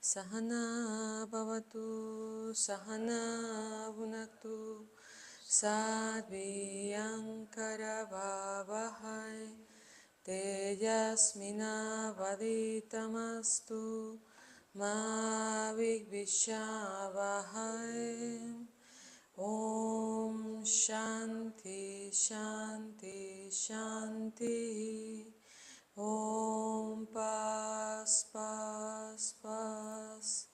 Sahana bhavatu, sahana bhunaktu, sadviyankaravavahai, tejasminavaditamastu, ma vigvishavahai. Om Shanti Shanti Shanti. Om Paz Paz Paz.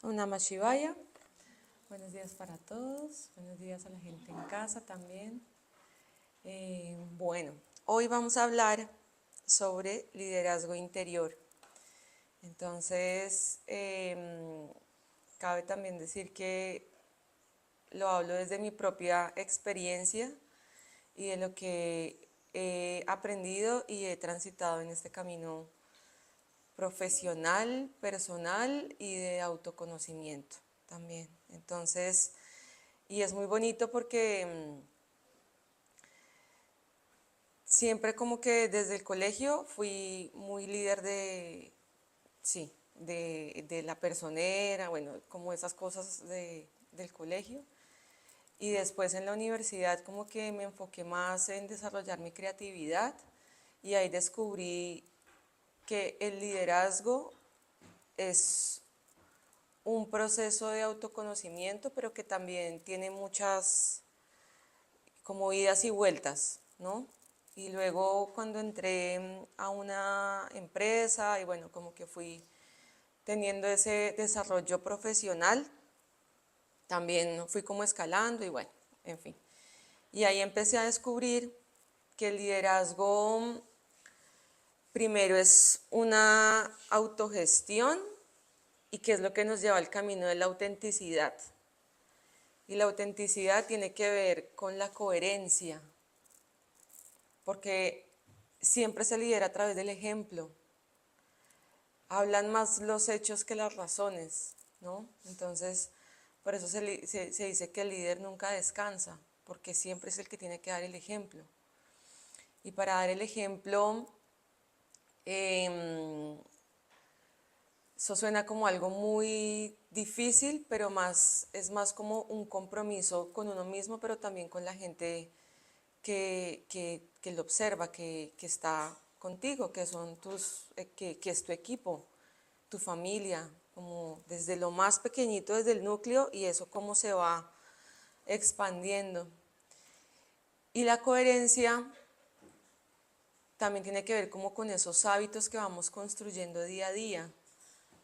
Om Namah Shivaya. Buenos días para todos. Buenos días a la gente en casa también. Bueno, hoy vamos a hablar sobre liderazgo interior. Entonces, cabe también decir que lo hablo desde mi propia experiencia y de lo que he aprendido y he transitado en este camino profesional, personal y de autoconocimiento también. Entonces, y es muy bonito porque siempre como que desde el colegio fui muy líder de la personera, bueno, como esas cosas del colegio. Y después en la universidad como que me enfoqué más en desarrollar mi creatividad y ahí descubrí que el liderazgo es un proceso de autoconocimiento, pero que también tiene muchas como idas y vueltas, ¿no? Y luego cuando entré a una empresa y bueno, como que fui teniendo ese desarrollo profesional, también fui como escalando y bueno, en fin. Y ahí empecé a descubrir que el liderazgo primero es una autogestión y que es lo que nos lleva al camino de la autenticidad. Y la autenticidad tiene que ver con la coherencia, porque siempre se lidera a través del ejemplo. Hablan más los hechos que las razones, ¿no? Entonces, por eso se dice que el líder nunca descansa, porque siempre es el que tiene que dar el ejemplo. Y para dar el ejemplo, eso suena como algo muy difícil, pero es más como un compromiso con uno mismo, pero también con la gente que lo observa, que está contigo, que son que es tu equipo, tu familia, como desde lo más pequeñito, desde el núcleo, y eso cómo se va expandiendo. Y la coherencia también tiene que ver como con esos hábitos que vamos construyendo día a día.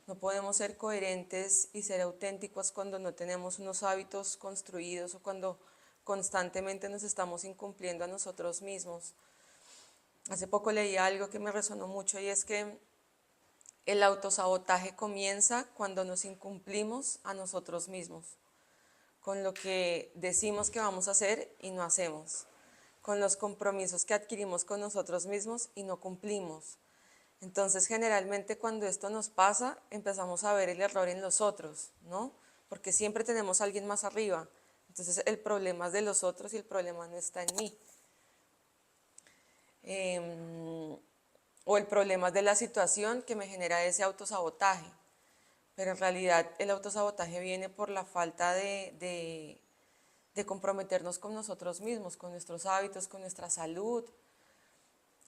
No podemos ser coherentes y ser auténticos cuando no tenemos unos hábitos construidos o cuando constantemente nos estamos incumpliendo a nosotros mismos. Hace poco leí algo que me resonó mucho y es que el autosabotaje comienza cuando nos incumplimos a nosotros mismos, con lo que decimos que vamos a hacer y no hacemos, con los compromisos que adquirimos con nosotros mismos y no cumplimos. Entonces, generalmente cuando esto nos pasa, empezamos a ver el error en los otros, ¿no? Porque siempre tenemos a alguien más arriba. Entonces, el problema es de los otros y el problema no está en mí. O el problema es de la situación que me genera ese autosabotaje. Pero en realidad el autosabotaje viene por la falta de comprometernos con nosotros mismos, con nuestros hábitos, con nuestra salud,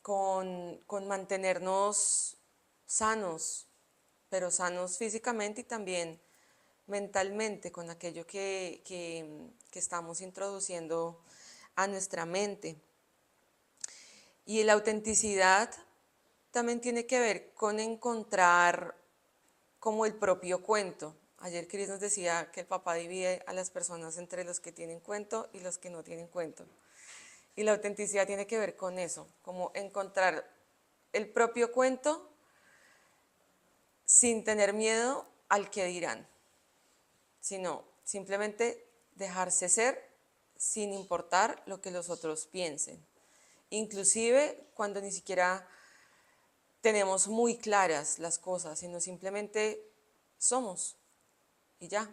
con mantenernos sanos, pero sanos físicamente y también mentalmente, con aquello que estamos introduciendo a nuestra mente. Y la autenticidad también tiene que ver con encontrar como el propio cuento. Ayer Cris nos decía que el papá divide a las personas entre los que tienen cuento y los que no tienen cuento. Y la autenticidad tiene que ver con eso, como encontrar el propio cuento sin tener miedo al que dirán, sino simplemente dejarse ser sin importar lo que los otros piensen. Inclusive cuando ni siquiera tenemos muy claras las cosas, sino simplemente somos y ya,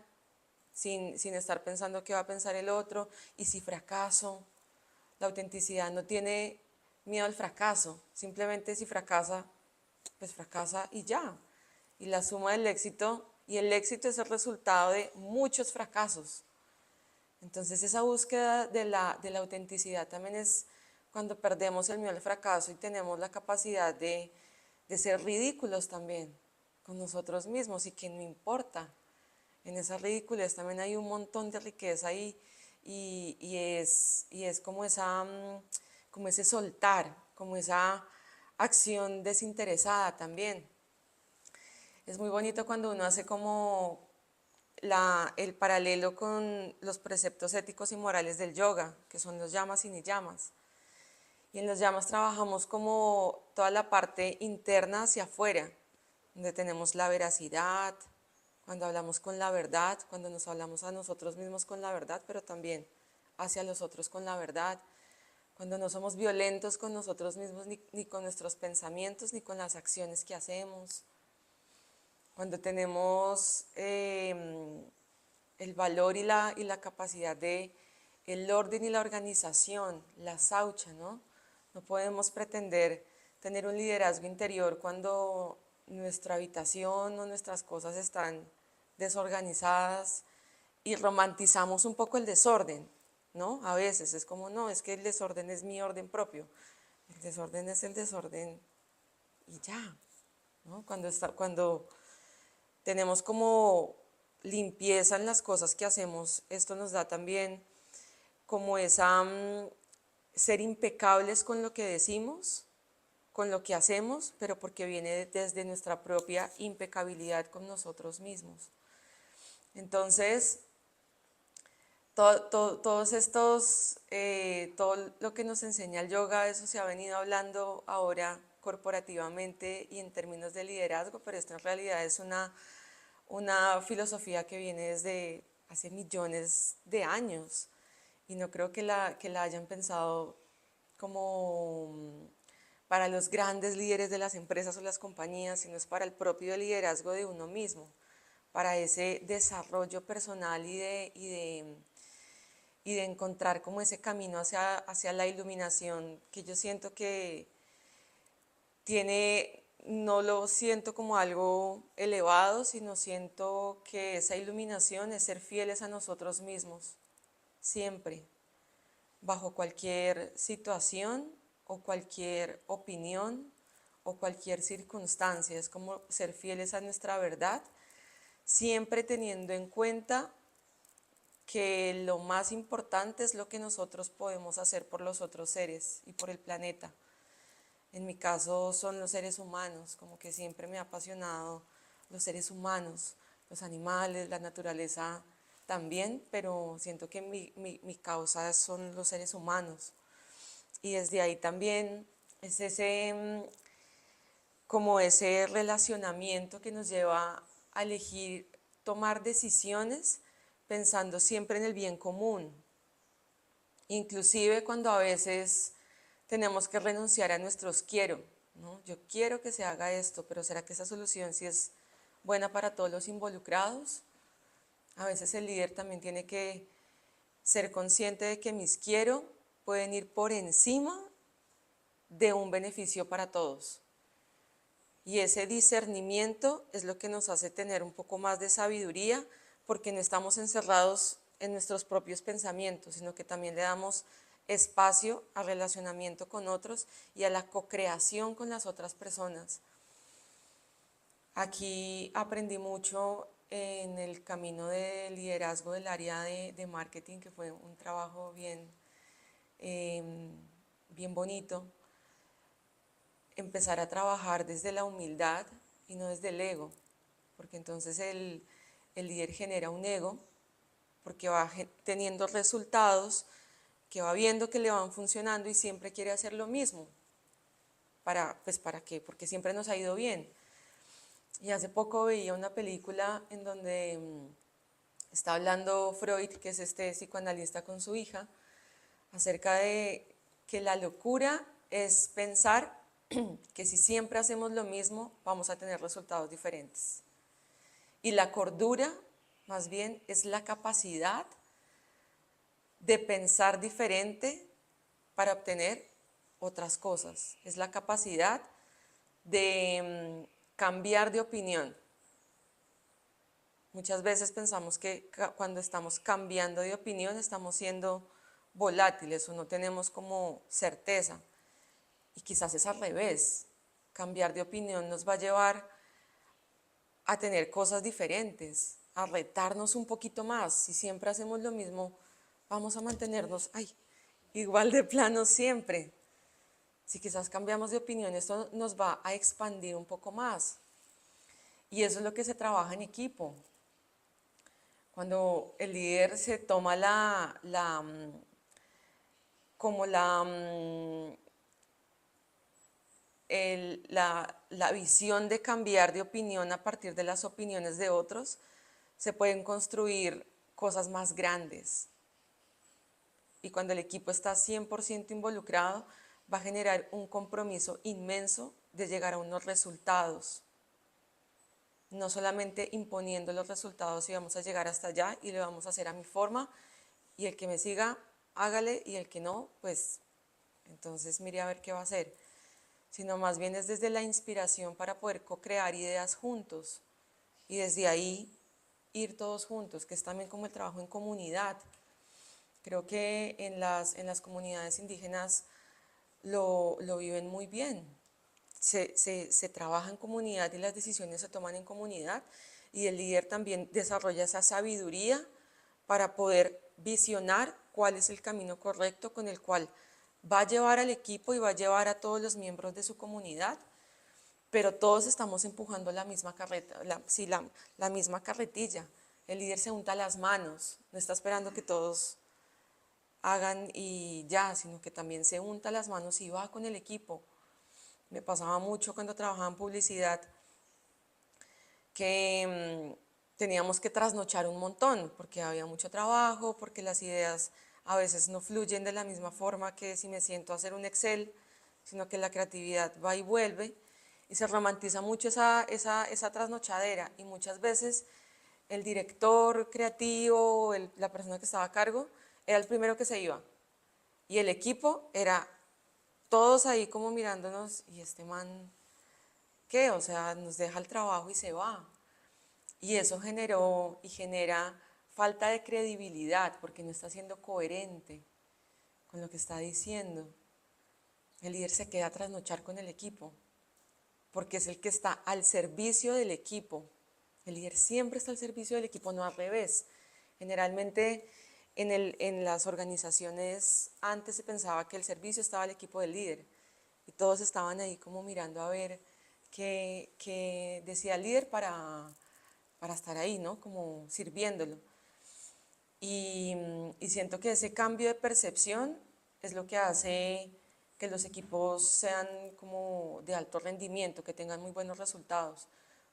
sin estar pensando qué va a pensar el otro y si fracaso. La autenticidad no tiene miedo al fracaso, simplemente si fracasa, pues fracasa y ya. y la suma del éxito, y el éxito es el resultado de muchos fracasos. Entonces esa búsqueda de la autenticidad también es cuando perdemos el miedo al fracaso y tenemos la capacidad de ser ridículos también con nosotros mismos y que no importa. En esa ridiculez también hay un montón de riqueza y es como, como ese soltar, como esa acción desinteresada también. Es muy bonito cuando uno hace como el paralelo con los preceptos éticos y morales del yoga, que son los yamas y niyamas. Y en los yamas trabajamos como toda la parte interna hacia afuera, donde tenemos la veracidad, cuando hablamos con la verdad, cuando nos hablamos a nosotros mismos con la verdad, pero también hacia los otros con la verdad, cuando no somos violentos con nosotros mismos, ni con nuestros pensamientos, ni con las acciones que hacemos, cuando tenemos el valor y la capacidad de el orden y la organización, la saucha, ¿no? No podemos pretender tener un liderazgo interior cuando nuestra habitación o nuestras cosas están desorganizadas y romantizamos un poco el desorden, ¿no? A veces es como, no, es que el desorden es mi orden propio. El desorden es el desorden y ya, ¿no? Cuando tenemos como limpieza en las cosas que hacemos, esto nos da también como esa ser impecables con lo que decimos, con lo que hacemos, pero porque viene desde nuestra propia impecabilidad con nosotros mismos. Entonces, todos estos, todo lo que nos enseña el yoga, eso se ha venido hablando ahora corporativamente y en términos de liderazgo, pero esto en realidad es una filosofía que viene desde hace millones de años y no creo que la hayan pensado como para los grandes líderes de las empresas o las compañías, sino es para el propio liderazgo de uno mismo, para ese desarrollo personal y de encontrar como ese camino hacia la iluminación que yo siento que tiene, no lo siento como algo elevado, sino siento que esa iluminación es ser fieles a nosotros mismos, siempre, bajo cualquier situación o cualquier opinión o cualquier circunstancia. Es como ser fieles a nuestra verdad, siempre teniendo en cuenta que lo más importante es lo que nosotros podemos hacer por los otros seres y por el planeta. En mi caso son los seres humanos, como que siempre me ha apasionado los seres humanos, los animales, la naturaleza también, pero siento que mi causa son los seres humanos. Y desde ahí también es como ese relacionamiento que nos lleva a elegir tomar decisiones pensando siempre en el bien común, inclusive cuando a veces tenemos que renunciar a nuestros quiero, ¿no? Yo quiero que se haga esto, pero ¿será que esa solución sí es buena para todos los involucrados? A veces el líder también tiene que ser consciente de que mis quiero pueden ir por encima de un beneficio para todos. Y ese discernimiento es lo que nos hace tener un poco más de sabiduría, porque no estamos encerrados en nuestros propios pensamientos, sino que también le damos espacio al relacionamiento con otros y a la co-creación con las otras personas. Aquí aprendí mucho en el camino de liderazgo del área de marketing, que fue un trabajo bien bonito. Empezar a trabajar desde la humildad y no desde el ego, porque entonces el líder genera un ego, porque va teniendo resultados, que va viendo que le van funcionando y siempre quiere hacer lo mismo. ¿Para qué? Porque siempre nos ha ido bien. Y hace poco veía una película en donde está hablando Freud, que es este psicoanalista con su hija, acerca de que la locura es pensar que si siempre hacemos lo mismo vamos a tener resultados diferentes. Y la cordura, más bien, es la capacidad de pensar diferente para obtener otras cosas. Es la capacidad de cambiar de opinión. Muchas veces pensamos que cuando estamos cambiando de opinión estamos siendo volátiles o no tenemos como certeza. Y quizás es al revés. Cambiar de opinión nos va a llevar a tener cosas diferentes, a retarnos un poquito más. Si siempre hacemos lo mismo, vamos a mantenernos igual de plano siempre. Si quizás cambiamos de opinión, esto nos va a expandir un poco más. Y eso es lo que se trabaja en equipo. Cuando el líder se toma como la visión de cambiar de opinión a partir de las opiniones de otros, se pueden construir cosas más grandes. Y cuando el equipo está 100% involucrado, va a generar un compromiso inmenso de llegar a unos resultados. No solamente imponiendo los resultados y vamos a llegar hasta allá y lo vamos a hacer a mi forma, y el que me siga, hágale, y el que no, pues entonces mire a ver qué va a hacer. Sino más bien es desde la inspiración para poder co-crear ideas juntos y desde ahí ir todos juntos, que es también como el trabajo en comunidad. Creo que en las comunidades indígenas lo viven muy bien. Se trabaja en comunidad y las decisiones se toman en comunidad, y el líder también desarrolla esa sabiduría para poder visionar cuál es el camino correcto con el cual va a llevar al equipo y va a llevar a todos los miembros de su comunidad, pero todos estamos empujando la misma carreta, la misma carretilla. El líder se unta las manos, no está esperando que todos hagan y ya, sino que también se unta las manos y va con el equipo. Me pasaba mucho cuando trabajaba en publicidad que teníamos que trasnochar un montón porque había mucho trabajo, porque las ideas a veces no fluyen de la misma forma que si me siento a hacer un Excel, sino que la creatividad va y vuelve y se romantiza mucho esa trasnochadera, y muchas veces el director creativo, la persona que estaba a cargo, era el primero que se iba, y el equipo era todos ahí como mirándonos, y este man, ¿qué? O sea, nos deja el trabajo y se va. Y eso generó y genera falta de credibilidad porque no está siendo coherente con lo que está diciendo. El líder se queda a trasnochar con el equipo porque es el que está al servicio del equipo. El líder siempre está al servicio del equipo, no al revés. Generalmente en las organizaciones antes se pensaba que el servicio estaba al equipo del líder y todos estaban ahí como mirando a ver qué decía el líder para estar ahí, ¿no? Como sirviéndolo. Y siento que ese cambio de percepción es lo que hace que los equipos sean como de alto rendimiento, que tengan muy buenos resultados,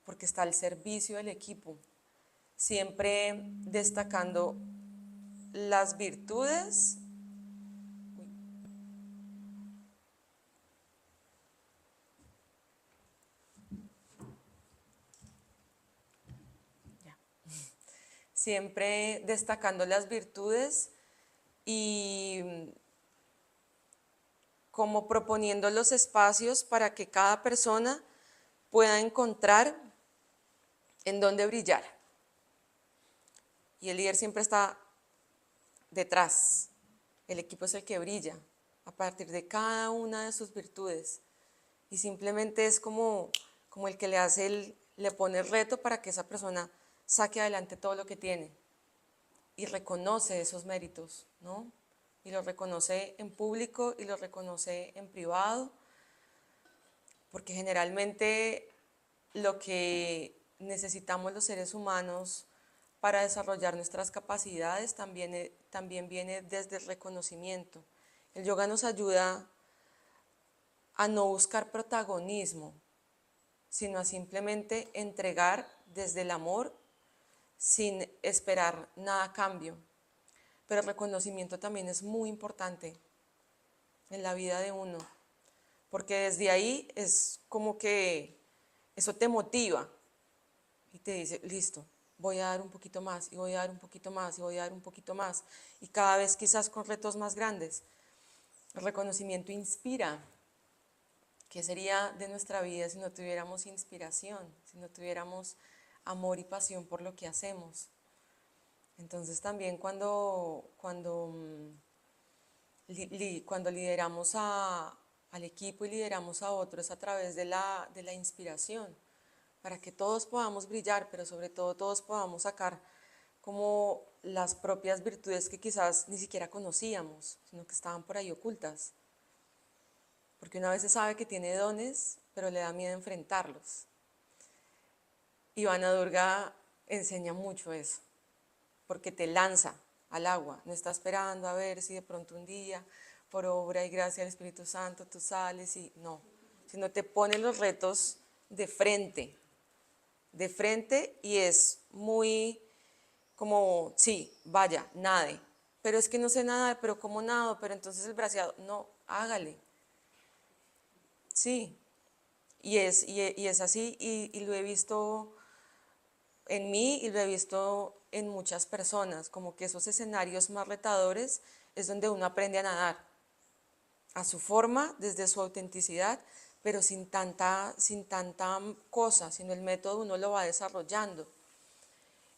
porque está al servicio del equipo, siempre destacando las virtudes. Siempre destacando las virtudes y como proponiendo los espacios para que cada persona pueda encontrar en dónde brillar. Y el líder siempre está detrás. El equipo es el que brilla a partir de cada una de sus virtudes. Y simplemente es como el que le pone el reto para que esa persona saque adelante todo lo que tiene. Y reconoce esos méritos, ¿no? Y los reconoce en público y los reconoce en privado, porque generalmente lo que necesitamos los seres humanos para desarrollar nuestras capacidades también viene desde el reconocimiento. El yoga nos ayuda a no buscar protagonismo, sino a simplemente entregar desde el amor sin esperar nada a cambio. Pero el reconocimiento también es muy importante en la vida de uno, porque desde ahí es como que eso te motiva y te dice, listo, voy a dar un poquito más y voy a dar un poquito más y voy a dar un poquito más, y cada vez quizás con retos más grandes. El reconocimiento inspira. ¿Qué sería de nuestra vida si no tuviéramos inspiración, si no tuviéramos amor y pasión por lo que hacemos. Entonces también cuando lideramos al equipo y lideramos a otros a través de la inspiración, para que todos podamos brillar, pero sobre todo todos podamos sacar como las propias virtudes que quizás ni siquiera conocíamos, sino que estaban por ahí ocultas. Porque una vez se sabe que tiene dones, pero le da miedo enfrentarlos. Ivana Durga enseña mucho eso, porque te lanza al agua, no está esperando a ver si de pronto un día, por obra y gracia del Espíritu Santo, tú sales y no, sino te pone los retos de frente y es muy como, sí, vaya, nade, pero es que no sé nadar, pero ¿cómo nado? Pero entonces el braceado, no, hágale, sí, y es así y lo he visto en mí y lo he visto en muchas personas, como que esos escenarios más retadores es donde uno aprende a nadar, a su forma, desde su autenticidad, pero sin tanta cosa, sino el método uno lo va desarrollando.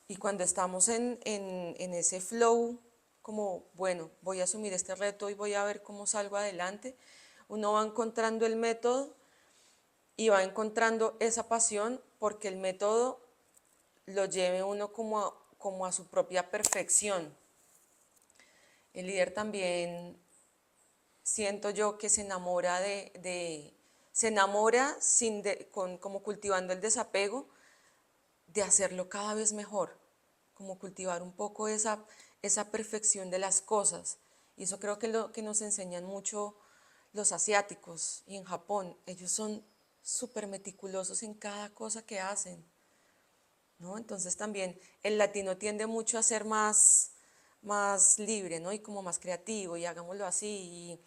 Y cuando estamos en ese flow, como, bueno, voy a asumir este reto y voy a ver cómo salgo adelante, uno va encontrando el método y va encontrando esa pasión porque el método lo lleve uno como a su propia perfección. El líder también siento yo que se enamora se enamora como cultivando el desapego de hacerlo cada vez mejor, como cultivar un poco esa perfección de las cosas. Y eso creo que lo que nos enseñan mucho los asiáticos y en Japón. Ellos son súper meticulosos en cada cosa que hacen, ¿no? Entonces también el latino tiende mucho a ser más libre, ¿no? Y como más creativo y hagámoslo así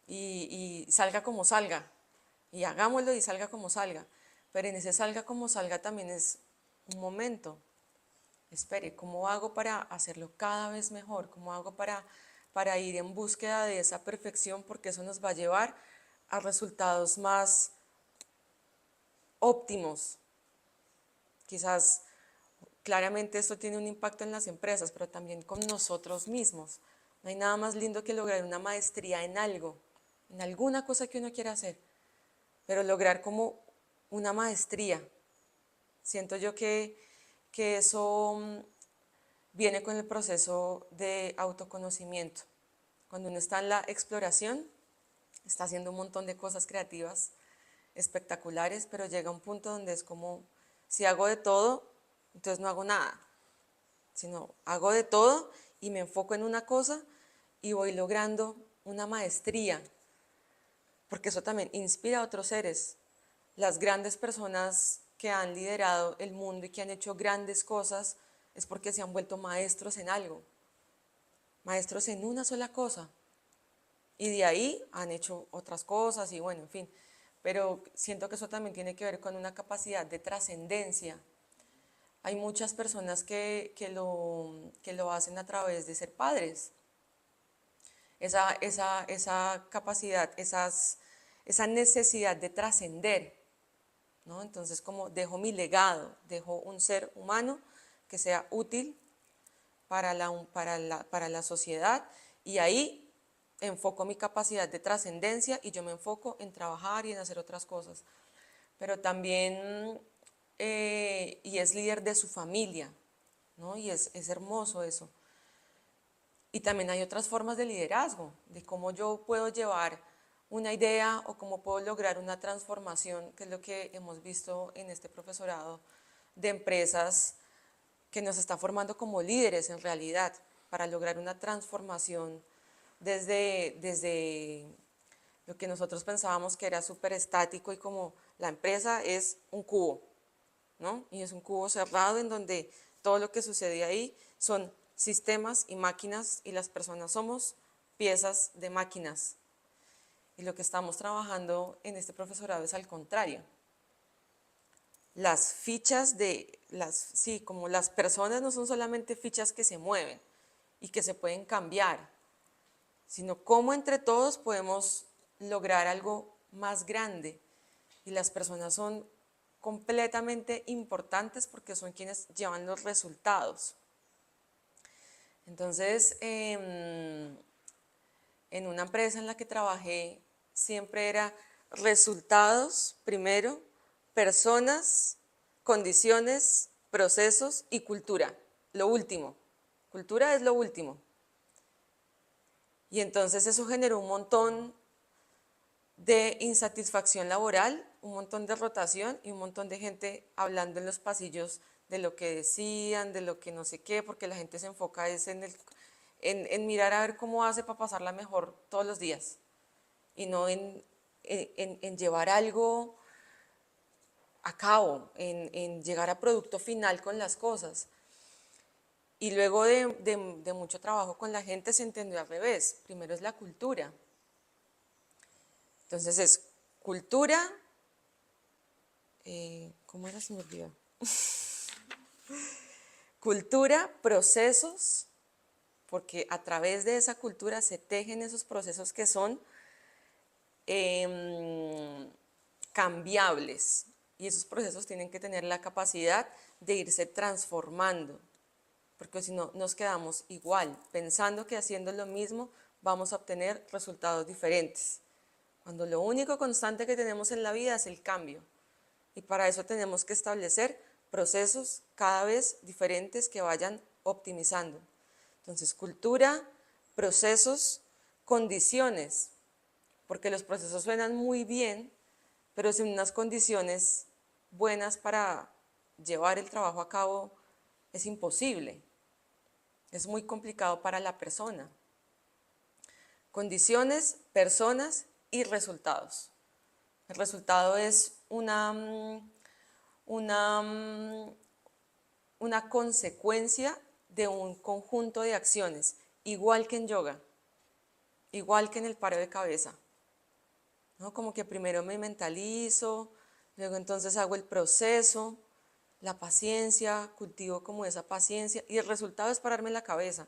y salga como salga. Y hagámoslo y salga como salga. Pero en ese salga como salga también es un momento. Espere, ¿cómo hago para hacerlo cada vez mejor? ¿Cómo hago para ir en búsqueda de esa perfección? Porque eso nos va a llevar a resultados más óptimos. Quizás claramente esto tiene un impacto en las empresas, pero también con nosotros mismos. No hay nada más lindo que lograr una maestría en algo, en alguna cosa que uno quiera hacer, pero lograr como una maestría. Siento yo que eso viene con el proceso de autoconocimiento. Cuando uno está en la exploración, está haciendo un montón de cosas creativas, espectaculares, pero llega un punto donde es como, si hago de todo, entonces no hago nada, sino hago de todo y me enfoco en una cosa y voy logrando una maestría, porque eso también inspira a otros seres. Las grandes personas que han liderado el mundo y que han hecho grandes cosas es porque se han vuelto maestros en algo, maestros en una sola cosa. Y de ahí han hecho otras cosas y bueno, en fin. Pero siento que eso también tiene que ver con una capacidad de trascendencia. Hay muchas personas que lo hacen a través de ser padres. Esa capacidad, esa necesidad de trascender, ¿no? Entonces, como dejo mi legado, dejo un ser humano que sea útil para la sociedad y ahí enfoco mi capacidad de trascendencia y yo me enfoco en trabajar y en hacer otras cosas. Pero también, y es líder de su familia, ¿no? Y es hermoso eso. Y también hay otras formas de liderazgo, de cómo yo puedo llevar una idea o cómo puedo lograr una transformación, que es lo que hemos visto en este profesorado de empresas que nos está formando como líderes en realidad, para lograr una transformación desde lo que nosotros pensábamos que era súper estático y como la empresa es un cubo, ¿no? Y es un cubo cerrado en donde todo lo que sucede ahí son sistemas y máquinas y las personas somos piezas de máquinas. Y lo que estamos trabajando en este profesorado es al contrario. Las fichas sí, como las personas no son solamente fichas que se mueven y que se pueden cambiar, sino cómo entre todos podemos lograr algo más grande. Y las personas son completamente importantes porque son quienes llevan los resultados. Entonces, en una empresa en la que trabajé, siempre era resultados primero, personas, condiciones, procesos y cultura. Lo último. Cultura es lo último. Y entonces eso generó un montón de insatisfacción laboral, un montón de rotación y un montón de gente hablando en los pasillos de lo que decían, de lo que no sé qué, porque la gente se enfoca es en mirar a ver cómo hace para pasarla mejor todos los días y no en llevar algo a cabo, en llegar a producto final con las cosas. Y luego de mucho trabajo con la gente se entendió al revés. Primero es la cultura. Entonces es cultura, ¿cómo era? Se me olvidó. Cultura, procesos, porque a través de esa cultura se tejen esos procesos que son cambiables. Y esos procesos tienen que tener la capacidad de irse transformando, porque si no nos quedamos igual, pensando que haciendo lo mismo vamos a obtener resultados diferentes. Cuando lo único constante que tenemos en la vida es el cambio. Y para eso tenemos que establecer procesos cada vez diferentes que vayan optimizando. Entonces, cultura, procesos, condiciones, porque los procesos suenan muy bien, pero sin unas condiciones buenas para llevar el trabajo a cabo es imposible. Es muy complicado para la persona. Condiciones, personas y resultados. El resultado es una consecuencia de un conjunto de acciones, igual que en yoga, igual que en el paro de cabeza, ¿no? Como que primero me mentalizo, luego entonces hago el proceso, la paciencia, cultivo como esa paciencia y el resultado es pararme la cabeza.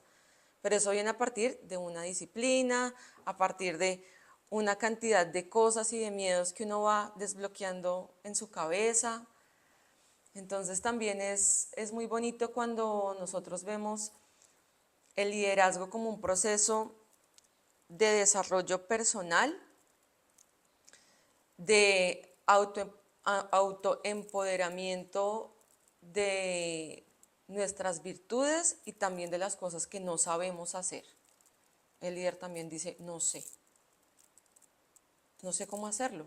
Pero eso viene a partir de una disciplina, a partir de una cantidad de cosas y de miedos que uno va desbloqueando en su cabeza. Entonces también es muy bonito cuando nosotros vemos el liderazgo como un proceso de desarrollo personal, de autoempoderamiento de nuestras virtudes y también de las cosas que no sabemos hacer. El líder también dice, no sé cómo hacerlo,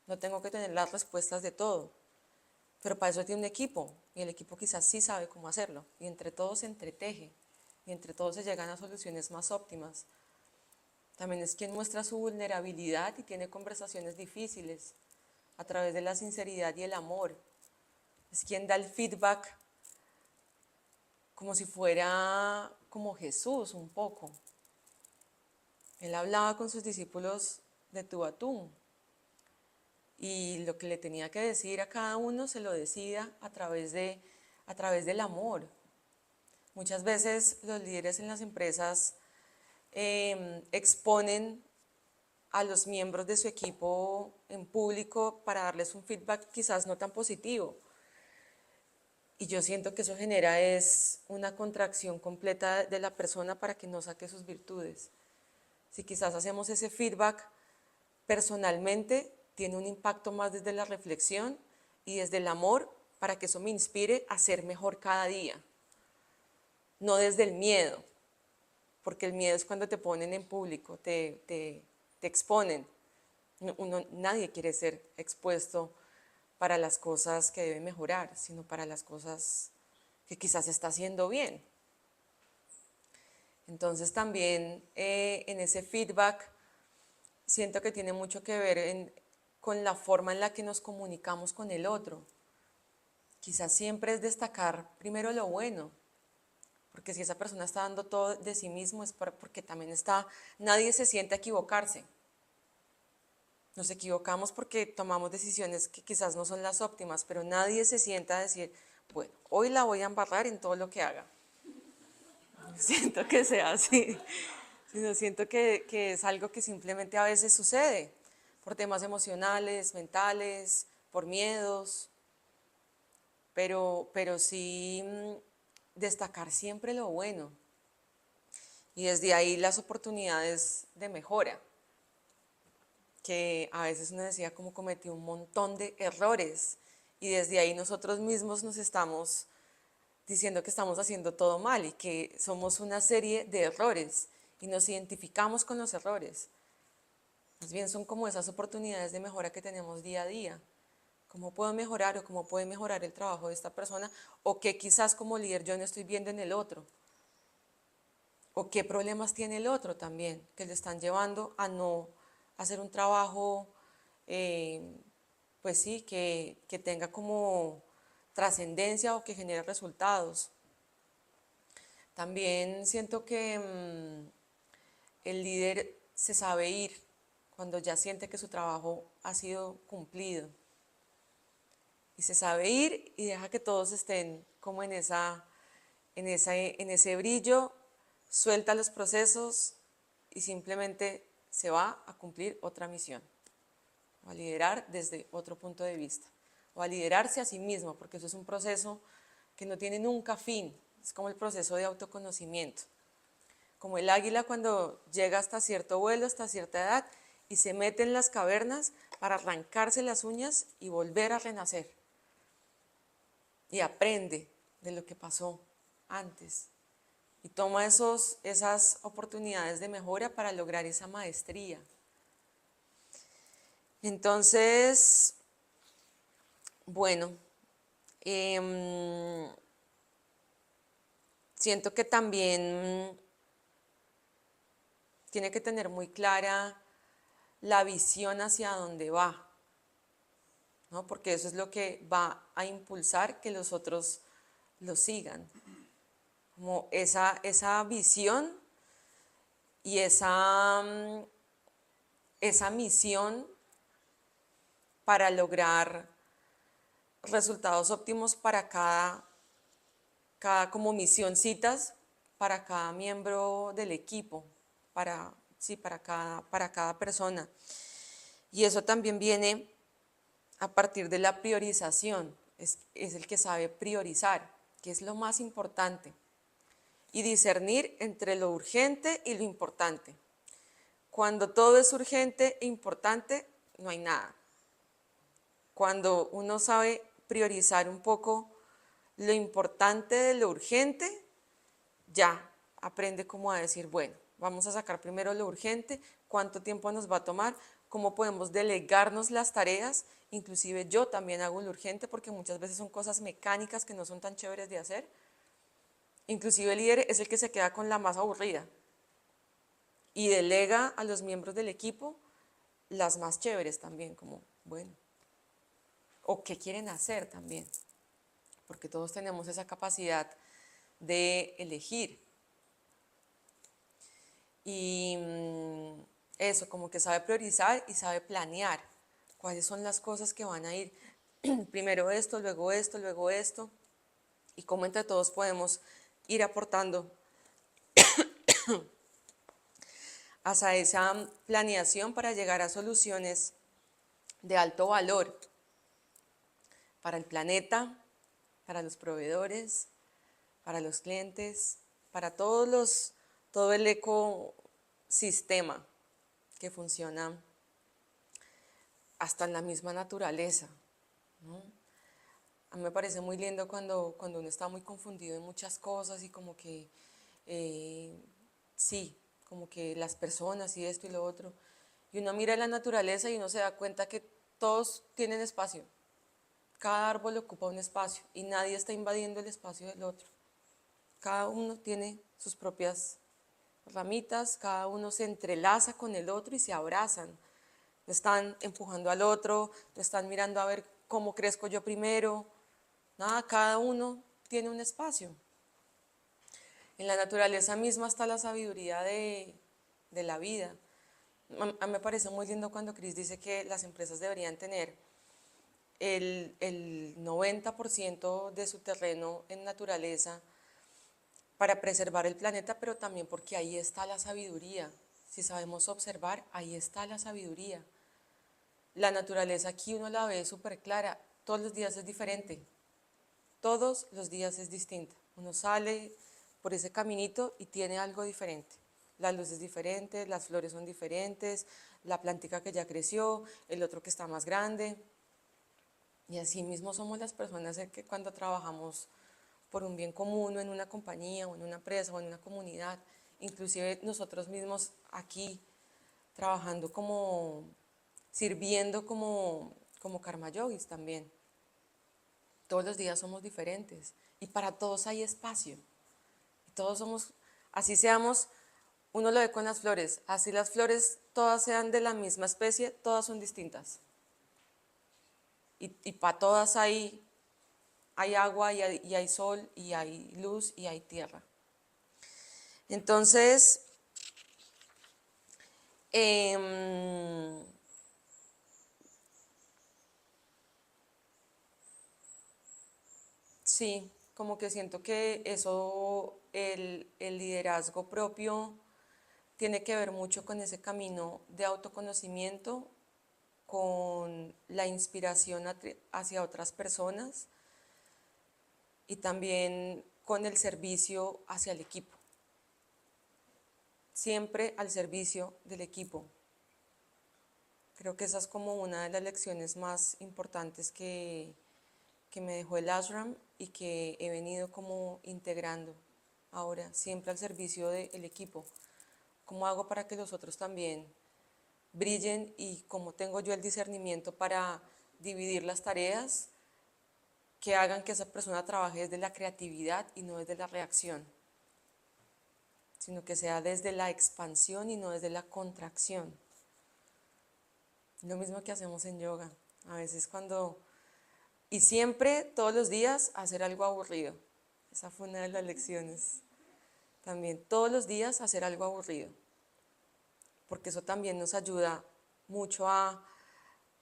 no tengo que tener las respuestas de todo, pero para eso tiene un equipo y el equipo quizás sí sabe cómo hacerlo y entre todos se entreteje y entre todos se llegan a soluciones más óptimas. También es quien muestra su vulnerabilidad y tiene conversaciones difíciles a través de la sinceridad y el amor. Es quien da el feedback como si fuera como Jesús un poco. Él hablaba con sus discípulos de tú a tú y lo que le tenía que decir a cada uno se lo decía a través del amor. Muchas veces los líderes en las empresas exponen a los miembros de su equipo en público para darles un feedback quizás no tan positivo. Y yo siento que eso genera es una contracción completa de la persona para que no saque sus virtudes. Si quizás hacemos ese feedback personalmente, tiene un impacto más desde la reflexión y desde el amor para que eso me inspire a ser mejor cada día. No desde el miedo, porque el miedo es cuando te ponen en público, te exponen. Nadie quiere ser expuesto para las cosas que debe mejorar, sino para las cosas que quizás está haciendo bien. Entonces también en ese feedback siento que tiene mucho que ver con la forma en la que nos comunicamos con el otro. Quizás siempre es destacar primero lo bueno, porque si esa persona está dando todo de sí mismo es porque también nadie se siente a equivocarse. Nos equivocamos porque tomamos decisiones que quizás no son las óptimas, pero nadie se sienta a decir, bueno, hoy la voy a embarrar en todo lo que haga. Siento que sea así, sino siento que es algo que simplemente a veces sucede por temas emocionales, mentales, por miedos, pero sí destacar siempre lo bueno y desde ahí las oportunidades de mejora, que a veces uno decía como cometí un montón de errores y desde ahí nosotros mismos nos estamos diciendo que estamos haciendo todo mal y que somos una serie de errores y nos identificamos con los errores. Más bien son como esas oportunidades de mejora que tenemos día a día. ¿Cómo puedo mejorar o cómo puede mejorar el trabajo de esta persona? O qué quizás como líder yo no estoy viendo en el otro. O qué problemas tiene el otro también, que le están llevando a no hacer un trabajo, pues sí, que tenga como trascendencia o que genere resultados. También siento que el líder se sabe ir cuando ya siente que su trabajo ha sido cumplido. Y se sabe ir y deja que todos estén como en ese brillo, suelta los procesos y simplemente se va a cumplir otra misión, o a liderar desde otro punto de vista, o a liderarse a sí mismo, porque eso es un proceso que no tiene nunca fin, es como el proceso de autoconocimiento. Como el águila cuando llega hasta cierto vuelo, hasta cierta edad, y se mete en las cavernas para arrancarse las uñas y volver a renacer. Y aprende de lo que pasó antes. Y toma esas oportunidades de mejora para lograr esa maestría. Entonces, bueno, siento que también tiene que tener muy clara la visión hacia dónde va, ¿no? Porque eso es lo que va a impulsar que los otros lo sigan. Como esa visión y esa misión para lograr resultados óptimos para cada como misioncitas para cada miembro del equipo, para cada persona. Y eso también viene a partir de la priorización, es el que sabe priorizar, que es lo más importante, y discernir entre lo urgente y lo importante. Cuando todo es urgente e importante, no hay nada. Cuando uno sabe priorizar un poco lo importante de lo urgente, ya aprende cómo a decir, bueno, vamos a sacar primero lo urgente, cuánto tiempo nos va a tomar, cómo podemos delegarnos las tareas, inclusive yo también hago lo urgente porque muchas veces son cosas mecánicas que no son tan chéveres de hacer. Inclusive el líder es el que se queda con la más aburrida y delega a los miembros del equipo las más chéveres también, como, bueno, o qué quieren hacer también, porque todos tenemos esa capacidad de elegir. Y eso, como que sabe priorizar y sabe planear cuáles son las cosas que van a ir primero esto, luego esto, y cómo entre todos podemos ir aportando hacia esa planeación para llegar a soluciones de alto valor para el planeta, para los proveedores, para los clientes, para todo el ecosistema que funciona hasta en la misma naturaleza, ¿no? A mí me parece muy lindo cuando uno está muy confundido en muchas cosas y como que, sí, como que las personas y esto y lo otro, y uno mira la naturaleza y uno se da cuenta que todos tienen espacio, cada árbol ocupa un espacio y nadie está invadiendo el espacio del otro. Cada uno tiene sus propias ramitas, cada uno se entrelaza con el otro y se abrazan. No están empujando al otro, no están mirando a ver cómo crezco yo primero. Nada, cada uno tiene un espacio. En la naturaleza misma está la sabiduría de la vida. A mí me parece muy lindo cuando Chris dice que las empresas deberían tener el 90% de su terreno en naturaleza para preservar el planeta, pero también porque ahí está la sabiduría. Si sabemos observar, ahí está la sabiduría. La naturaleza aquí uno la ve súper clara, todos los días es diferente. todos los días es distinta. Uno sale por ese caminito y tiene algo diferente. La luz es diferente, las flores son diferentes, la plantica que ya creció, el otro que está más grande. Y así mismo somos las personas que cuando trabajamos por un bien común o en una compañía o en una empresa o en una comunidad, inclusive nosotros mismos aquí trabajando como, sirviendo como karma yogis también. Todos los días somos diferentes y para todos hay espacio. Todos somos, así seamos, uno lo ve con las flores, así las flores todas sean de la misma especie, todas son distintas. Y para todas hay agua y hay sol y hay luz y hay tierra. Entonces, sí, como que siento que eso, el liderazgo propio tiene que ver mucho con ese camino de autoconocimiento, con la inspiración hacia otras personas y también con el servicio hacia el equipo. Siempre al servicio del equipo. Creo que esa es como una de las lecciones más importantes que me dejó el ashram y que he venido como integrando ahora, siempre al servicio del equipo. ¿Cómo hago para que los otros también brillen y cómo tengo yo el discernimiento para dividir las tareas que hagan que esa persona trabaje desde la creatividad y no desde la reacción, sino que sea desde la expansión y no desde la contracción? Lo mismo que hacemos en yoga. A veces y siempre, todos los días, hacer algo aburrido. Esa fue una de las lecciones. También, todos los días hacer algo aburrido. Porque eso también nos ayuda mucho a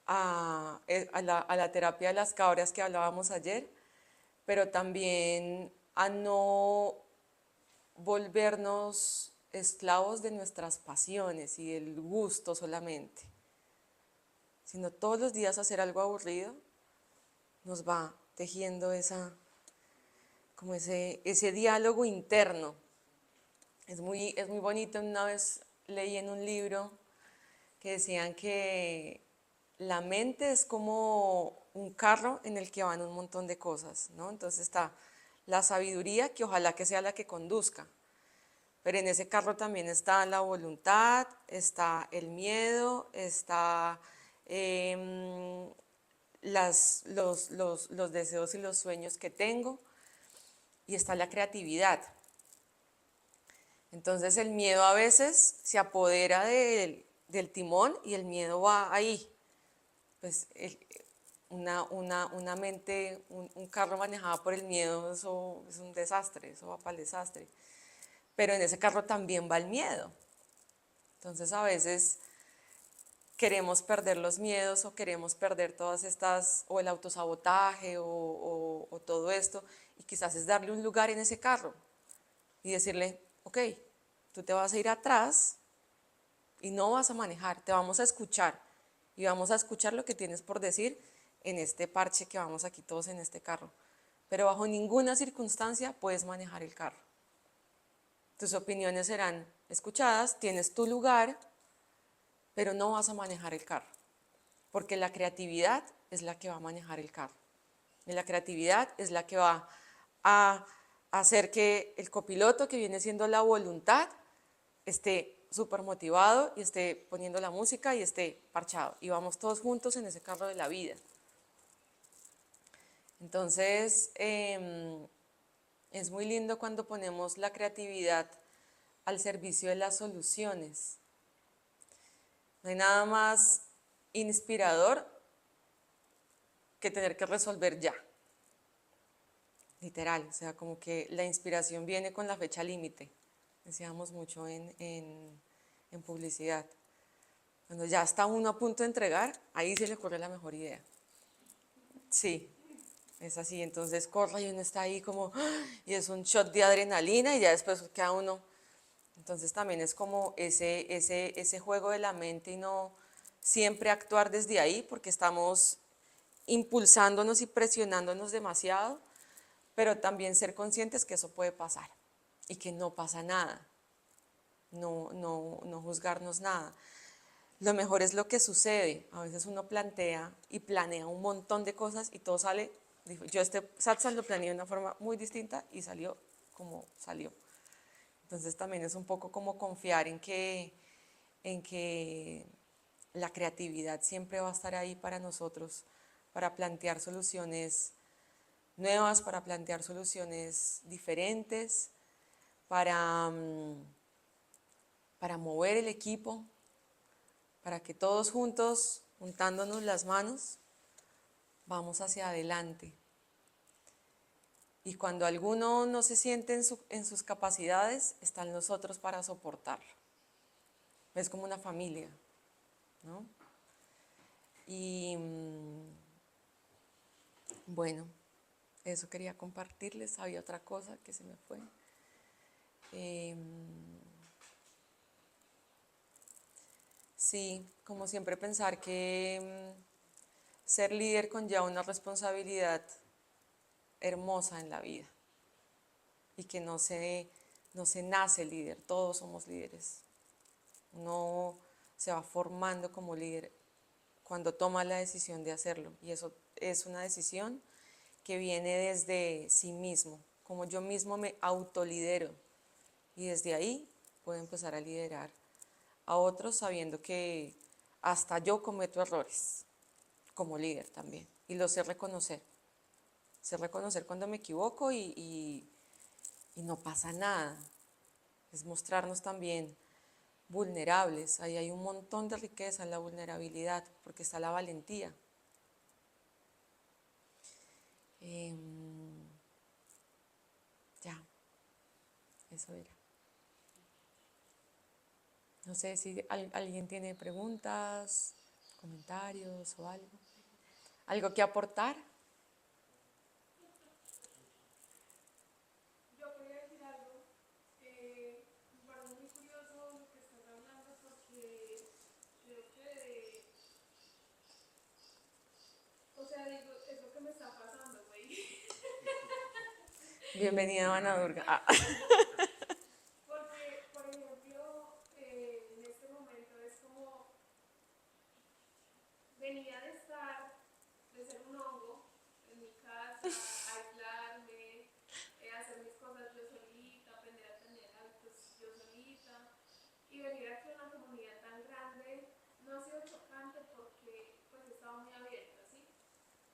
la terapia de las cabras que hablábamos ayer, pero también a no volvernos esclavos de nuestras pasiones y del gusto solamente, sino todos los días hacer algo aburrido nos va tejiendo como ese diálogo interno. Es muy bonito. Una vez leí en un libro que decían que la mente es como un carro en el que van un montón de cosas, ¿no? Entonces está la sabiduría, que ojalá que sea la que conduzca, pero en ese carro también está la voluntad, está el miedo, está los deseos y los sueños que tengo, y está la creatividad. Entonces el miedo a veces se apodera del timón y el miedo va ahí. Pues una mente, un carro manejado por el miedo, eso es un desastre, eso va para el desastre. Pero en ese carro también va el miedo. Entonces a veces queremos perder los miedos o queremos perder todas estas, o el autosabotaje o todo esto, y quizás es darle un lugar en ese carro y decirle, ok, tú te vas a ir atrás y no vas a manejar, te vamos a escuchar y vamos a escuchar lo que tienes por decir en este parche que vamos aquí todos en este carro, pero bajo ninguna circunstancia puedes manejar el carro. Tus opiniones serán escuchadas, tienes tu lugar, pero no vas a manejar el carro, porque la creatividad es la que va a manejar el carro. Y la creatividad es la que va a hacer que el copiloto, que viene siendo la voluntad, esté súper motivado y esté poniendo la música y esté parchado. Y vamos todos juntos en ese carro de la vida. Entonces, es muy lindo cuando ponemos la creatividad al servicio de las soluciones. No hay nada más inspirador que tener que resolver ya. Literal, o sea, como que la inspiración viene con la fecha límite. Decíamos mucho en publicidad. Cuando ya está uno a punto de entregar, ahí se le ocurre la mejor idea. Sí, es así. Entonces corre y uno está ahí como, y es un shot de adrenalina y ya después queda uno. Entonces también es como ese juego de la mente y no siempre actuar desde ahí porque estamos impulsándonos y presionándonos demasiado, pero también ser conscientes que eso puede pasar y que no pasa nada, no juzgarnos nada. Lo mejor es lo que sucede. A veces uno plantea y planea un montón de cosas y todo sale. Yo este satsang lo planeé de una forma muy distinta y salió como salió. Entonces también es un poco como confiar en que la creatividad siempre va a estar ahí para nosotros, para plantear soluciones nuevas, para plantear soluciones diferentes, para mover el equipo, para que todos juntos, juntándonos las manos, vamos hacia adelante. Y cuando alguno no se siente en sus capacidades, están los otros para soportarlo. Es como una familia, ¿no? Y bueno, eso quería compartirles. Había otra cosa que se me fue. Sí, como siempre pensar que ser líder conlleva una responsabilidad hermosa en la vida y que no se nace líder, todos somos líderes. Uno se va formando como líder cuando toma la decisión de hacerlo y eso es una decisión que viene desde sí mismo, como yo mismo me autolidero y desde ahí puedo empezar a liderar a otros sabiendo que hasta yo cometo errores como líder también y lo sé reconocer. Sé reconocer cuando me equivoco y no pasa nada. Es mostrarnos también vulnerables. Ahí hay un montón de riqueza en la vulnerabilidad porque está la valentía. Ya, eso era. No sé si alguien tiene preguntas, comentarios o algo. ¿Algo que aportar? Yo quería decir algo. Me parece muy curioso lo que estás hablando porque creo que, o sea, digo, es lo que me está pasando, güey. Bienvenida, Ana Durga. Ah. Porque, por ejemplo, en este momento es como venía de estar, de ser un hongo en mi casa, aislarme, hacer mis cosas yo solita, aprender a tener hábitos yo solita. Y venir aquí a una comunidad tan grande no ha sido chocante porque pues he estado muy abierta, ¿sí?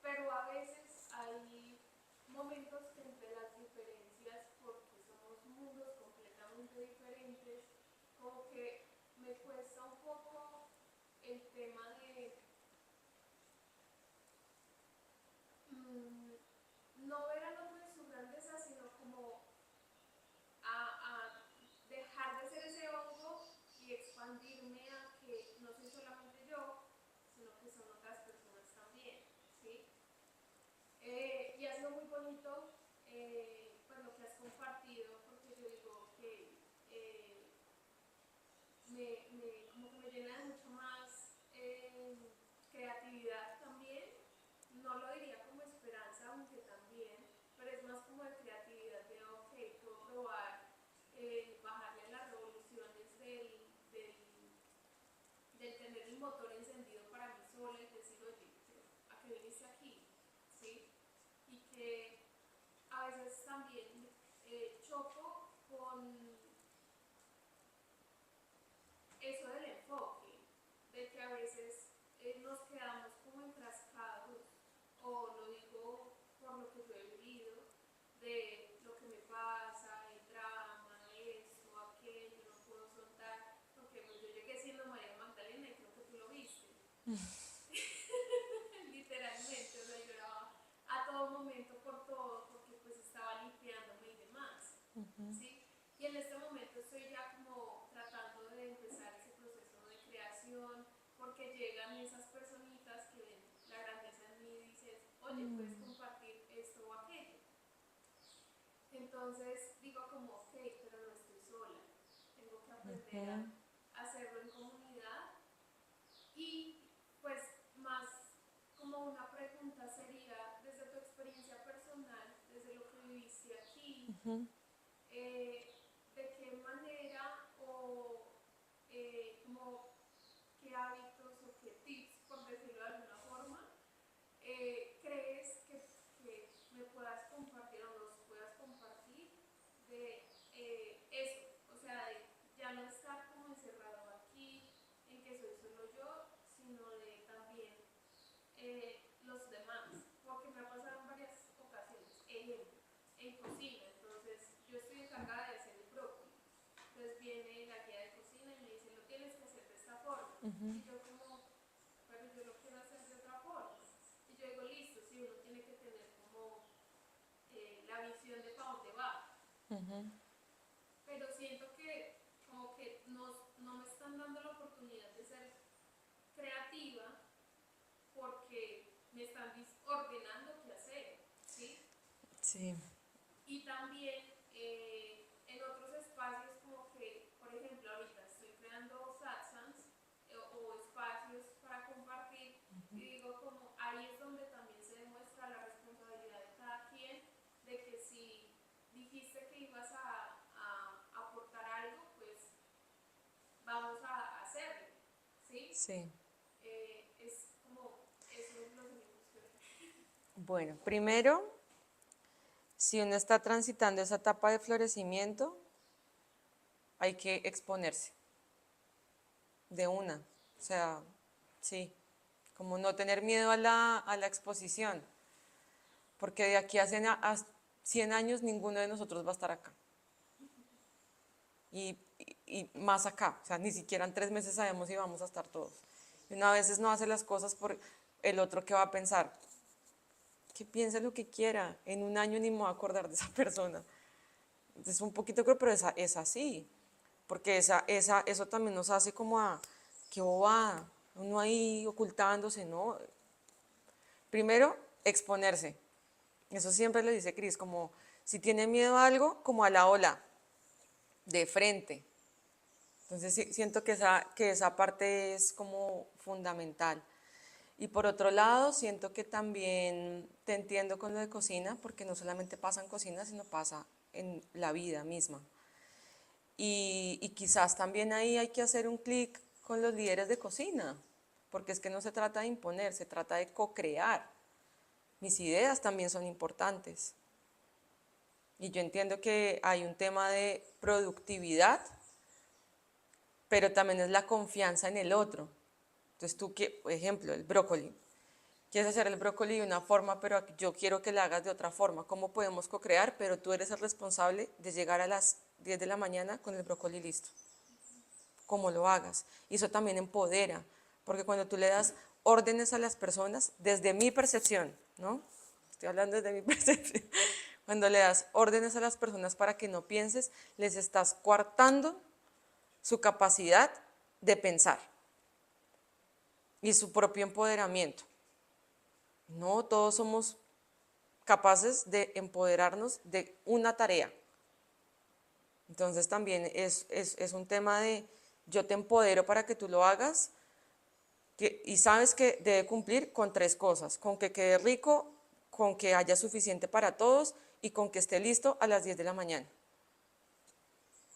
Pero a veces hay momentos que entre las diferencias, porque somos mundos completamente diferentes, como que me cuesta un poco el tema de no ver al otro en su grandeza, sino como a dejar de ser ese hongo y expandirme a que no soy solamente yo, sino que son otras personas también, ¿sí? Y ha sido muy bonito pues lo que has compartido, porque yo digo que como que me llena de mucho más creatividad también. No lo diría como esperanza, aunque también, pero es más como de creatividad, de ok, puedo probar bajarle a las revoluciones del tener el motor encendido para mí sola y decir, oye, ¿a qué viniste aquí? ¿Sí? Y que a veces también choco con eso del enfoque, de que a veces nos quedamos como enfrascados, o lo digo por lo que yo he vivido, de lo que me pasa, el drama, esto, aquello, no puedo soltar, porque pues yo llegué siendo María Magdalena y creo que tú lo viste. Literalmente, o sea, lloraba a todo momento por todo, porque pues estaba limpiándome y demás, ¿sí? Y en este momento estoy ya como tratando de empezar ese proceso de creación, porque llegan esas personitas que ven la grandeza en mí y dicen, oye, puedes compartir esto o aquello. Entonces digo como, ok, pero no estoy sola, tengo que aprender a hacerlo en comunidad y pues más como una pregunta sería, desde tu experiencia personal, desde lo que viviste ¿De qué manera o como qué hábitos o qué tips, por decirlo de alguna forma, crees que me puedas compartir o nos puedas compartir de eso? O sea, de ya no estar como encerrado aquí, en que soy solo yo, sino de también los demás, porque me ha pasado en varias ocasiones. Ejemplo, en cocina, entonces yo estoy encargada de hacer el brócoli. Entonces viene la guía de cocina y me dice, lo tienes que hacer de esta forma. Y yo como, pero yo lo quiero hacer de otra forma. Y yo digo, listo, sí, uno tiene que tener como la visión de para dónde va. Pero siento que como que no me están dando la oportunidad de ser creativa porque me están ordenando qué hacer, ¿sí? Sí, Y también en otros espacios como que, por ejemplo, ahorita estoy creando satsangs o espacios para compartir y digo como ahí es donde también se demuestra la responsabilidad de cada quien, de que si dijiste que ibas a aportar algo, pues vamos a hacerlo, ¿sí? sí. Es como esos los ejemplos que Bueno, primero, si uno está transitando esa etapa de florecimiento, hay que exponerse de una. O sea, sí, como no tener miedo a la exposición, porque de aquí a 100 años ninguno de nosotros va a estar acá. Y más acá, o sea, ni siquiera en 3 meses sabemos si vamos a estar todos. Y una a veces no hace las cosas por el otro que va a pensar. Que piense lo que quiera, en un año ni me voy a acordar de esa persona. Es un poquito creo, pero es así, porque eso también nos hace como a, qué bobada, uno ahí ocultándose, ¿no? Primero, exponerse. Eso siempre le dice Cris, como si tiene miedo a algo, como a la ola, de frente. Entonces siento que esa parte es como fundamental. Y por otro lado, siento que también te entiendo con lo de cocina, porque no solamente pasa en cocina, sino pasa en la vida misma. Y quizás también ahí hay que hacer un clic con los líderes de cocina, porque es que no se trata de imponer, se trata de co-crear. Mis ideas también son importantes. Y yo entiendo que hay un tema de productividad, pero también es la confianza en el otro. Entonces tú, por ejemplo, el brócoli. Quieres hacer el brócoli de una forma, pero yo quiero que lo hagas de otra forma. ¿Cómo podemos co-crear? Pero tú eres el responsable de llegar a las 10 de la mañana con el brócoli listo. Cómo lo hagas. Y eso también empodera, porque cuando tú le das órdenes a las personas, desde mi percepción, ¿no? Estoy hablando desde mi percepción. Cuando le das órdenes a las personas para que no pienses, les estás coartando su capacidad de pensar y su propio empoderamiento. No todos somos capaces de empoderarnos de una tarea. Entonces también es un tema de yo te empodero para que tú lo hagas y sabes que debe cumplir con 3 cosas, con que quede rico, con que haya suficiente para todos y con que esté listo a las 10 de la mañana.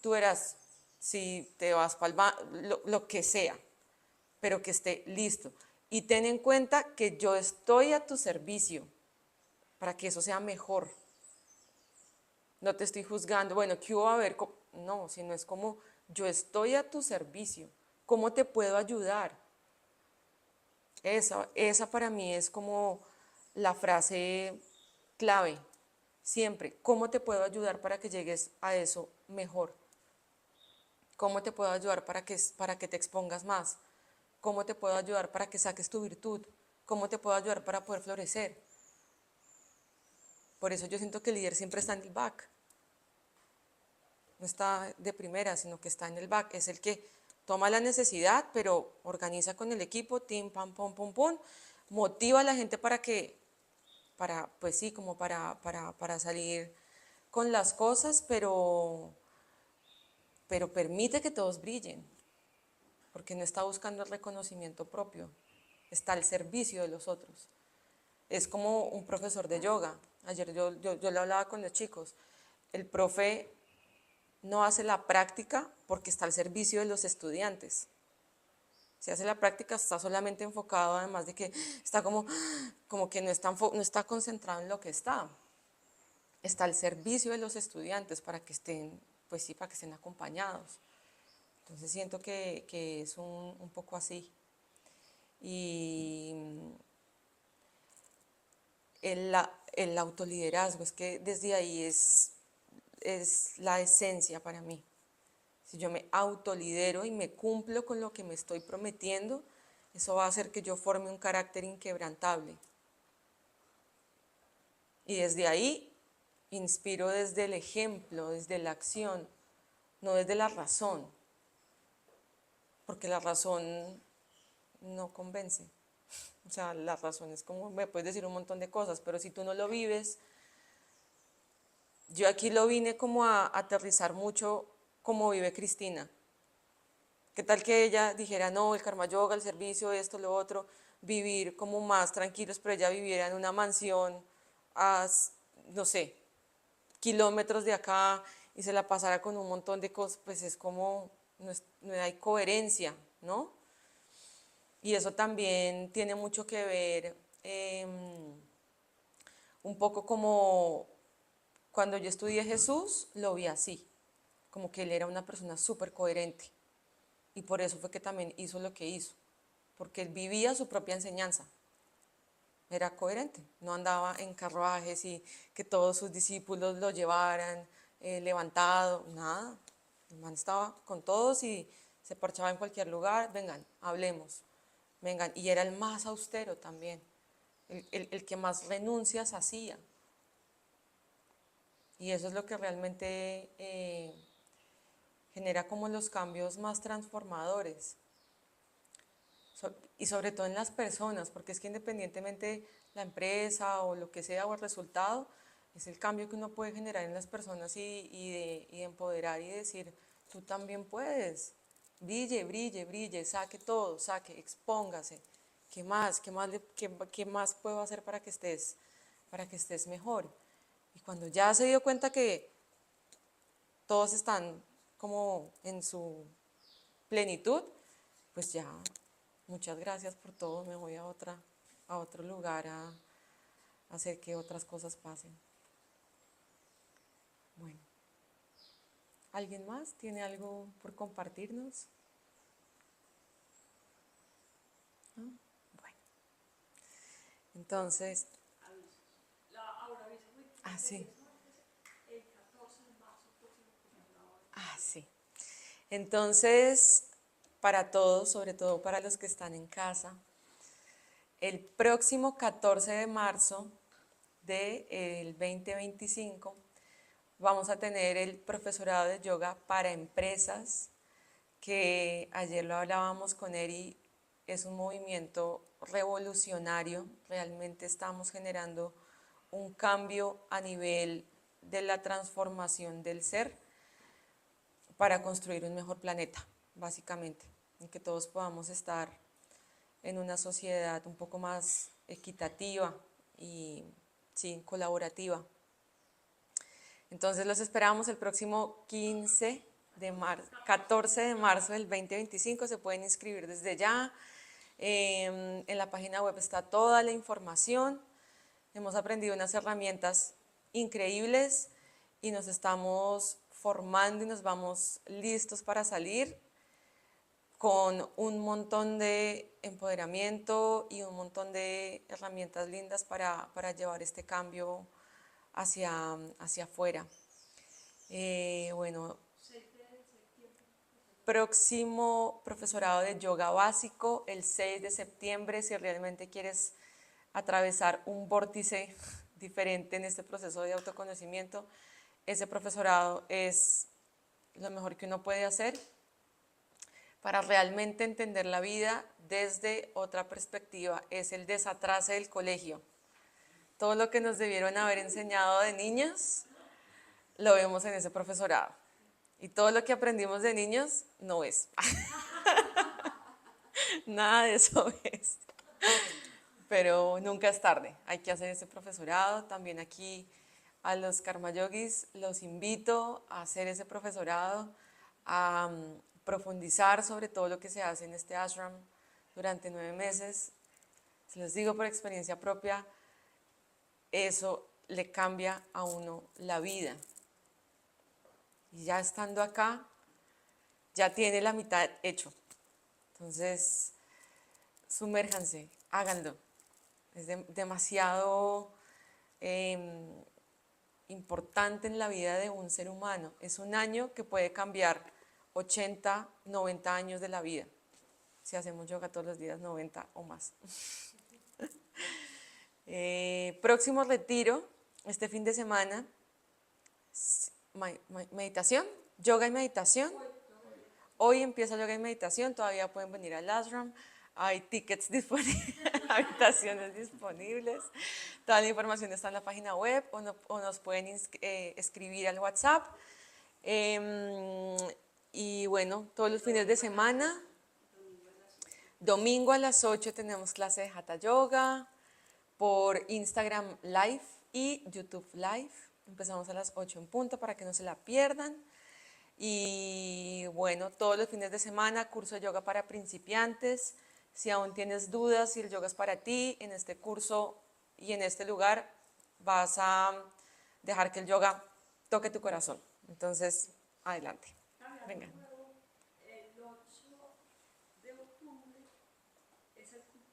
Tú verás si te vas para lo que sea, pero que esté listo. Y ten en cuenta que yo estoy a tu servicio para que eso sea mejor. No te estoy juzgando, bueno, ¿qué hubo a ver? No, sino es como yo estoy a tu servicio. ¿Cómo te puedo ayudar? Esa para mí es como la frase clave, siempre. ¿Cómo te puedo ayudar para que llegues a eso mejor? ¿Cómo te puedo ayudar para que te expongas más? ¿Cómo te puedo ayudar para que saques tu virtud? ¿Cómo te puedo ayudar para poder florecer? Por eso yo siento que el líder siempre está en el back. No está de primera, sino que está en el back. Es el que toma la necesidad, pero organiza con el equipo, tim, pam, pum, pum, pum, motiva a la gente pues sí, como para salir con las cosas, pero permite que todos brillen, porque no está buscando el reconocimiento propio, está al servicio de los otros. Es como un profesor de yoga. Ayer yo le hablaba con los chicos. el profe no hace la práctica porque está al servicio de los estudiantes. Si hace la práctica está solamente enfocado, además de que está como que no está concentrado en lo que está al servicio de los estudiantes para que estén, pues sí, para que estén acompañados. Entonces siento que es un poco así. Y el autoliderazgo, es que desde ahí es la esencia para mí. Si yo me autolidero y me cumplo con lo que me estoy prometiendo, eso va a hacer que yo forme un carácter inquebrantable. Y desde ahí inspiro desde el ejemplo, desde la acción, no desde la razón, porque la razón no convence. O sea, la razón es como, me puedes decir un montón de cosas, pero si tú no lo vives, yo aquí lo vine como a aterrizar mucho como vive Cristina. ¿Qué tal que ella dijera, no, el karma yoga, el servicio, esto, lo otro, vivir como más tranquilos, pero ella viviera en una mansión a, no sé, kilómetros de acá y se la pasara con un montón de cosas, pues es como, no hay coherencia, ¿no? Y eso también tiene mucho que ver un poco como cuando yo estudié Jesús, lo vi así, como que él era una persona súper coherente. Y por eso fue que también hizo lo que hizo, porque él vivía su propia enseñanza. Era coherente, no andaba en carruajes y que todos sus discípulos lo llevaran levantado, nada. El man estaba con todos y se parchaba en cualquier lugar, vengan, hablemos, vengan. Y era el más austero también, el que más renuncias hacía. Y eso es lo que realmente genera como los cambios más transformadores. Y sobre todo en las personas, porque es que independientemente la empresa o lo que sea o el resultado, es el cambio que uno puede generar en las personas y de empoderar y decir, tú también puedes, brille, brille, brille, saque todo, saque, expóngase, ¿qué más? ¿Qué más puedo hacer para que estés mejor? Y cuando ya se dio cuenta que todos están como en su plenitud, pues ya, muchas gracias por todo, me voy a otro lugar a hacer que otras cosas pasen. Bueno, ¿alguien más tiene algo por compartirnos? ¿No? Bueno, entonces, sí, sí. Entonces, para todos, sobre todo para los que están en casa, el próximo 14 de marzo del 2025 vamos a tener el profesorado de yoga para empresas, que ayer lo hablábamos con Eri, es un movimiento revolucionario, realmente estamos generando un cambio a nivel de la transformación del ser para construir un mejor planeta, básicamente, en que todos podamos estar en una sociedad un poco más equitativa y sí, colaborativa. Entonces los esperamos el próximo 14 de marzo del 2025, se pueden inscribir desde ya. En la página web está toda la información. Hemos aprendido unas herramientas increíbles y nos estamos formando y nos vamos listos para salir con un montón de empoderamiento y un montón de herramientas lindas para llevar este cambio hacia afuera. Bueno, próximo profesorado de yoga básico el 6 de septiembre, si realmente quieres atravesar un vórtice diferente en este proceso de autoconocimiento, ese profesorado es lo mejor que uno puede hacer para realmente entender la vida desde otra perspectiva, es el desatrase del colegio. Todo lo que nos debieron haber enseñado de niños, lo vemos en ese profesorado. Y todo lo que aprendimos de niños, no es. Nada de eso es. Pero nunca es tarde, hay que hacer ese profesorado. También aquí a los Karma Yogis los invito a hacer ese profesorado, a profundizar sobre todo lo que se hace en este ashram durante 9 meses. Se los digo por experiencia propia, eso le cambia a uno la vida. Y ya estando acá, ya tiene la mitad hecho. Entonces, sumérjanse, háganlo. Es demasiado importante en la vida de un ser humano. Es un año que puede cambiar 80, 90 años de la vida. Si hacemos yoga todos los días, 90 o más. Próximo retiro, este fin de semana, meditación, yoga y meditación. Hoy empieza yoga y meditación, todavía pueden venir al ashram. Hay tickets disponibles, habitaciones disponibles. Toda la información está en la página web o nos pueden escribir al WhatsApp. Y bueno, todos los fines de semana, domingo a las 8 tenemos clase de Hatha Yoga por Instagram Live y YouTube Live. Empezamos a las 8 en punto para que no se la pierdan. Y bueno, todos los fines de semana, curso de yoga para principiantes. Si aún tienes dudas si el yoga es para ti, en este curso y en este lugar vas a dejar que el yoga toque tu corazón. Entonces, adelante. Venga. El 8 de octubre,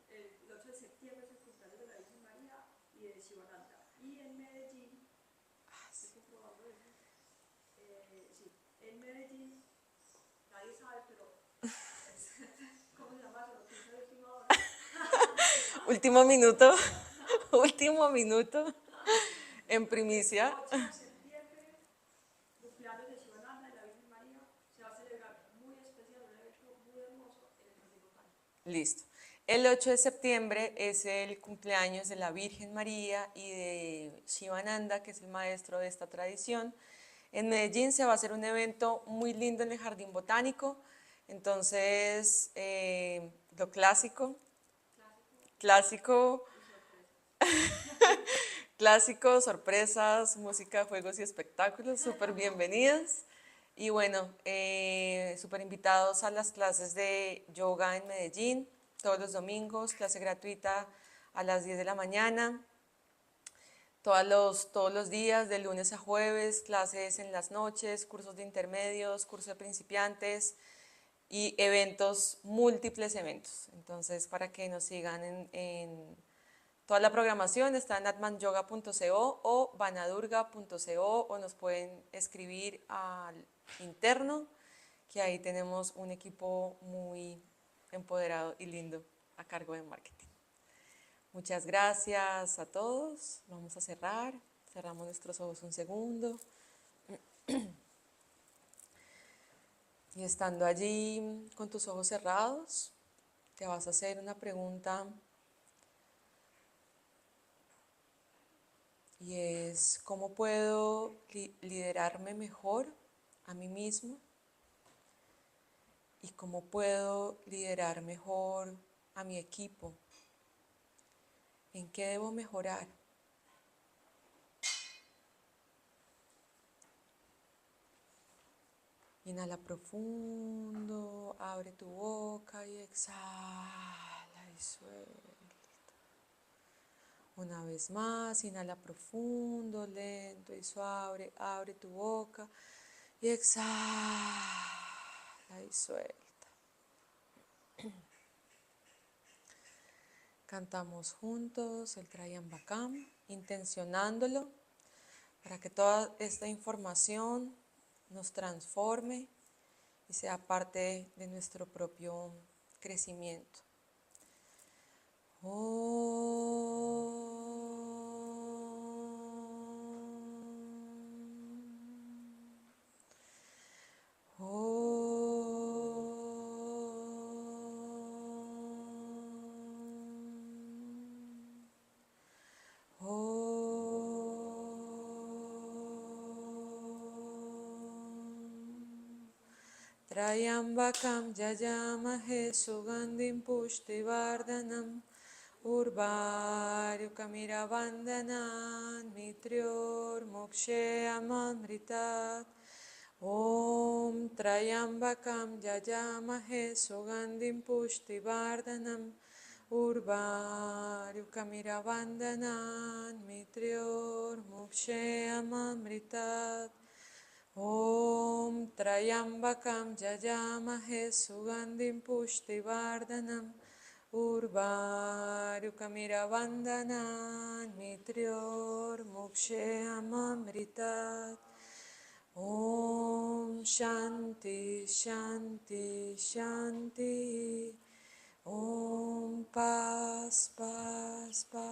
el 8 de septiembre es el cumpleaños de la Virgen María y de Shivananda. Y en Medellín, estoy comprobando eso, sí, en Medellín, nadie sabe, pero ¿cómo se llama? Se lo puse de última hora. Último minuto, último minuto, en primicia. 8 de septiembre, cumpleaños de Shivananda y la Virgen María, se va a celebrar muy especial, un evento muy hermoso en el Jardín Botánico. Listo. El 8 de septiembre es el cumpleaños de la Virgen María y de Shivananda, que es el maestro de esta tradición. En Medellín se va a hacer un evento muy lindo en el Jardín Botánico. Entonces, lo clásico, sorpresas, música, juegos y espectáculos, súper bienvenidas. Y bueno, súper invitados a las clases de yoga en Medellín, todos los domingos, clase gratuita a las 10 de la mañana. Todos los días, de lunes a jueves, clases en las noches, cursos de intermedios, cursos de principiantes y eventos, múltiples eventos. Entonces, para que nos sigan en toda la programación está en atmanyoga.co o vanadurga.co o nos pueden escribir al interno, que ahí tenemos un equipo muy empoderado y lindo a cargo de marketing. Muchas gracias a todos. Vamos a cerrar. Cerramos nuestros ojos un segundo. Y estando allí con tus ojos cerrados, te vas a hacer una pregunta. Y es, ¿cómo puedo liderarme mejor a mí mismo? ¿Y cómo puedo liderar mejor a mi equipo? ¿En qué debo mejorar? Inhala profundo, abre tu boca y exhala y suelta. Una vez más, inhala profundo, lento y suave, abre tu boca y exhala y suelta. Cantamos juntos el Trayambakam, intencionándolo para que toda esta información nos transforme y sea parte de nuestro propio crecimiento. Trayambakam yayamahe sugandhim pushtivardhanam Urvaryukamiravandanan mitryormuksheamamritat. Om Trayambakam Yayamahe Sugandim Pushtivardhanam. Urvaryukamiravandanan mitryormuksheamamritat. Om Trayambakam Yayamahe Sugandim Pushtivardhanam. Urvaryukamiravandanan mitryormuksheamamritat. Om Shanti Shanti Shanti. Om Paz Paz Paz.